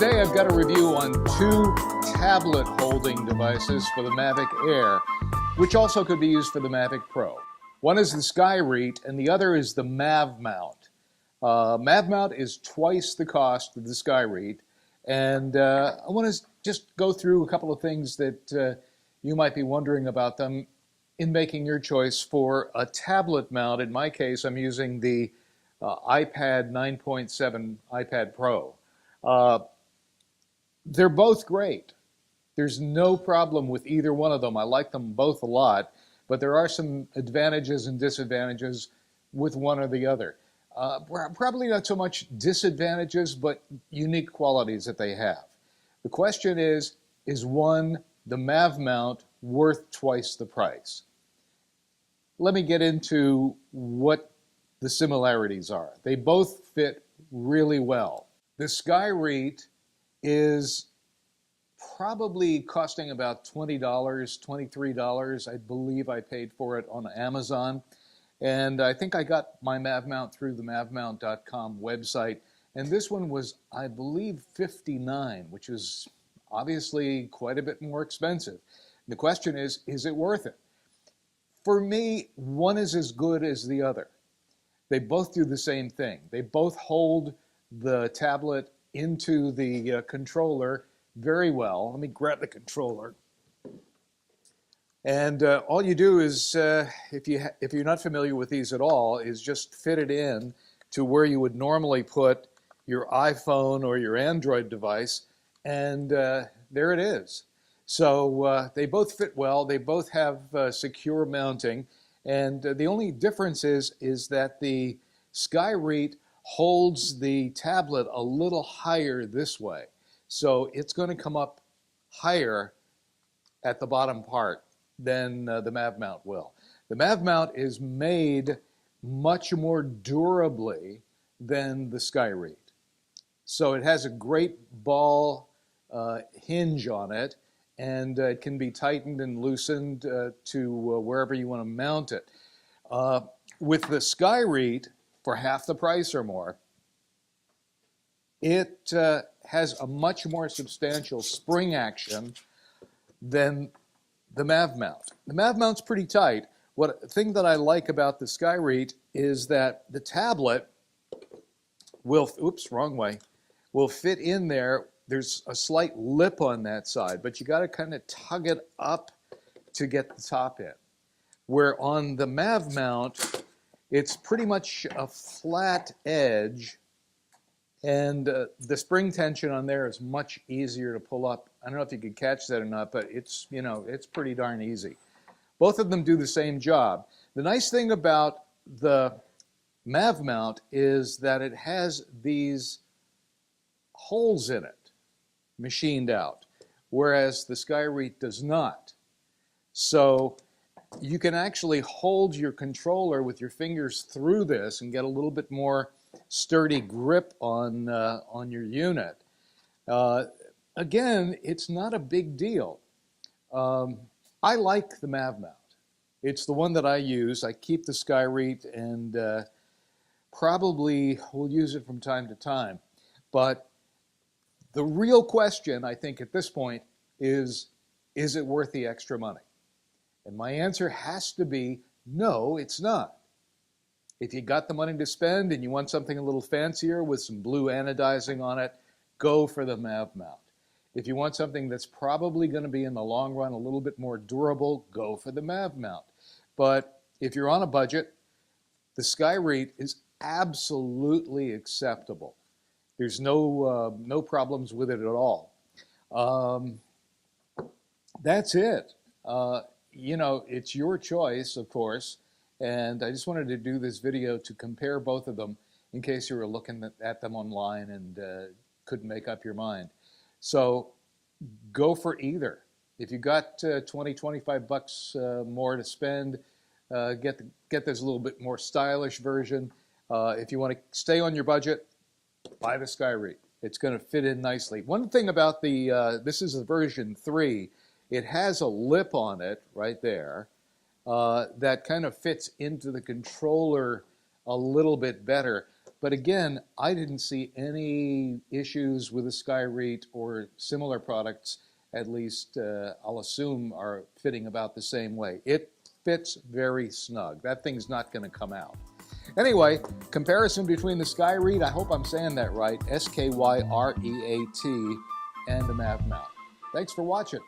Today I've got a review on two tablet holding devices for the Mavic Air, which also could be used for the Mavic Pro. One is the Skyreat and the other is the Mavmount. Mavmount is twice the cost of the Skyreat, and I want to just go through a couple of things that you might be wondering about them in making your choice for a tablet mount. In my case, I'm using the iPad 9.7 iPad Pro. They're both great. There's no problem with either one of them. I like them both a lot, but there are some advantages and disadvantages with one or the other. Probably not so much disadvantages, but unique qualities that they have. The question is one, the Mavmount, worth twice the price? Let me get into what the similarities are. They both fit really well. The Skyreat is probably costing about $20, $23, I believe I paid for it on Amazon. And I think I got my Mavmount through the Mavmount.com website. And this one was, I believe, $59, which is obviously quite a bit more expensive. The question is it worth it? For me, one is as good as the other. They both do the same thing. They both hold the tablet into the controller very well. Let me grab the controller. And all you do is, if you're not familiar with these at all, is just fit it in to where you would normally put your iPhone or your Android device, and there it is. So they both fit well. They both have secure mounting, and the only difference is that the Skyreat holds the tablet a little higher this way. So it's going to come up higher at the bottom part than the Mavmount will. The Mavmount is made much more durably than the Skyreat. So it has a great ball hinge on it, and it can be tightened and loosened to wherever you want to mount it. With the Skyreat, for half the price or more, it has a much more substantial spring action than the Mavmount. The Mavmount's pretty tight. The thing that I like about the Skyreat is that the tablet will, will fit in there. There's a slight lip on that side, but you got to kind of tug it up to get the top in. Where on the Mavmount, it's pretty much a flat edge, and the spring tension on there is much easier to pull up. I don't know if you could catch that or not, but it's, it's pretty darn easy. Both of them do the same job. The nice thing about the Mavmount is that it has these holes in it, machined out, whereas the Skyreat does not. So you can actually hold your controller with your fingers through this and get a little bit more sturdy grip on your unit. Again, it's not a big deal. I like the Mavmount. It's the one that I use. I keep the Skyreat and probably will use it from time to time. But the real question, I think, at this point is it worth the extra money? And my answer has to be no, it's not. If you got the money to spend and you want something a little fancier with some blue anodizing on it, go for the Mavmount. If you want something that's probably going to be in the long run a little bit more durable, go for the Mavmount. But if you're on a budget, the Skyreat is absolutely acceptable. There's no problems with it at all. That's it. It's your choice, of course, and I just wanted to do this video to compare both of them in case you were looking at them online and couldn't make up your mind. So go for either. If you got 20, 25 bucks more to spend, get this a little bit more stylish version. If you want to stay on your budget, buy the Skyreat. It's going to fit in nicely. One thing about this is a version 3. It has a lip on it right there that kind of fits into the controller a little bit better. But again, I didn't see any issues with the Skyreat or similar products, at least I'll assume are fitting about the same way. It fits very snug. That thing's not going to come out. Anyway, comparison between the Skyreat, I hope I'm saying that right, Skyreat, and the Mavmount. Thanks for watching.